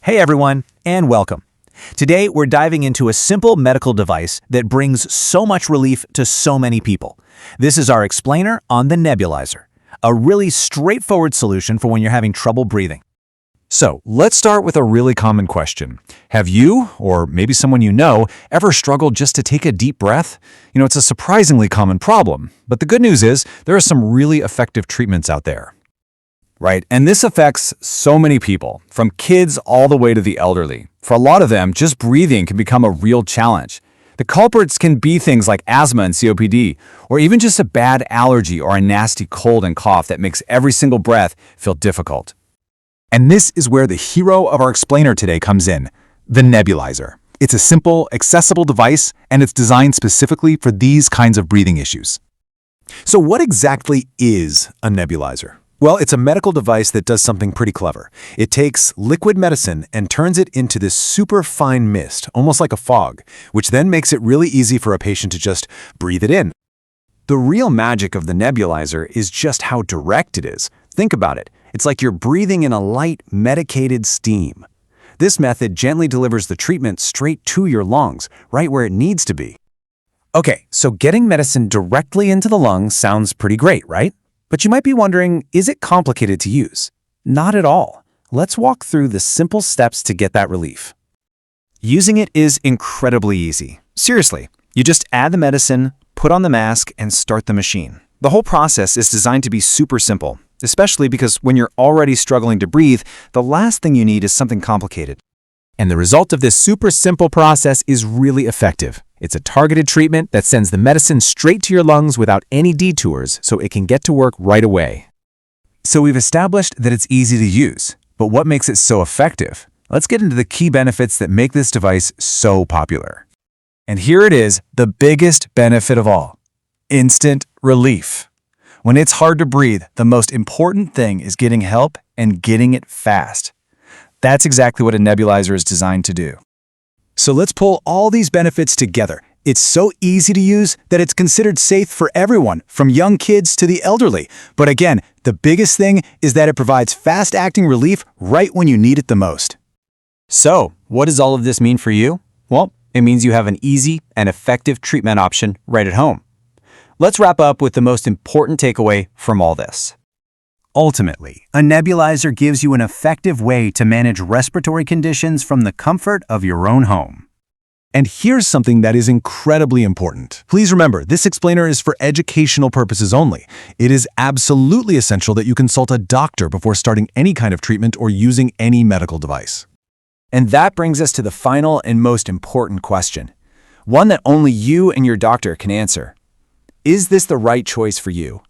Hey everyone, and welcome. Today we're diving into a simple medical device that brings so much relief to so many people. This is our explainer on the Nebulizer, a really straightforward solution for when you're having trouble breathing. So let's start with a really common question. Have you, or maybe someone you know, ever struggled just to take a deep breath? It's a surprisingly common problem, but the good news is there are some really effective treatments out there. Right, and this affects so many people, from kids all the way to the elderly. For a lot of them, just breathing can become a real challenge. The culprits can be things like asthma and COPD, or even just a bad allergy or a nasty cold and cough that makes every single breath feel difficult. And this is where the hero of our explainer today comes in, the Nebulizer. It's a simple, accessible device, and it's designed specifically for these kinds of breathing issues. So what exactly is a nebulizer? Well, it's a medical device that does something pretty clever. It takes liquid medicine and turns it into this super fine mist, almost like a fog, which then makes it really easy for a patient to just breathe it in. The real magic of the nebulizer is just how direct it is. Think about it. It's like you're breathing in a light, medicated steam. This method gently delivers the treatment straight to your lungs, right where it needs to be. Okay, so getting medicine directly into the lungs sounds pretty great, right? But you might be wondering, is it complicated to use? Not at all. Let's walk through the simple steps to get that relief. Using it is incredibly easy. Seriously, you just add the medicine, put on the mask, and start the machine. The whole process is designed to be super simple, especially because when you're already struggling to breathe, the last thing you need is something complicated. And the result of this super simple process is really effective. It's a targeted treatment that sends the medicine straight to your lungs without any detours, so it can get to work right away. So we've established that it's easy to use, but what makes it so effective? Let's get into the key benefits that make this device so popular. And here it is, the biggest benefit of all: instant relief. When it's hard to breathe, the most important thing is getting help and getting it fast. That's exactly what a nebulizer is designed to do. So let's pull all these benefits together. It's so easy to use that it's considered safe for everyone, from young kids to the elderly. But again, the biggest thing is that it provides fast-acting relief right when you need it the most. So, what does all of this mean for you? Well, it means you have an easy and effective treatment option right at home. Let's wrap up with the most important takeaway from all this. Ultimately, a nebulizer gives you an effective way to manage respiratory conditions from the comfort of your own home. And here's something that is incredibly important. Please remember, this explainer is for educational purposes only. It is absolutely essential that you consult a doctor before starting any kind of treatment or using any medical device. And that brings us to the final and most important question, one that only you and your doctor can answer. Is this the right choice for you?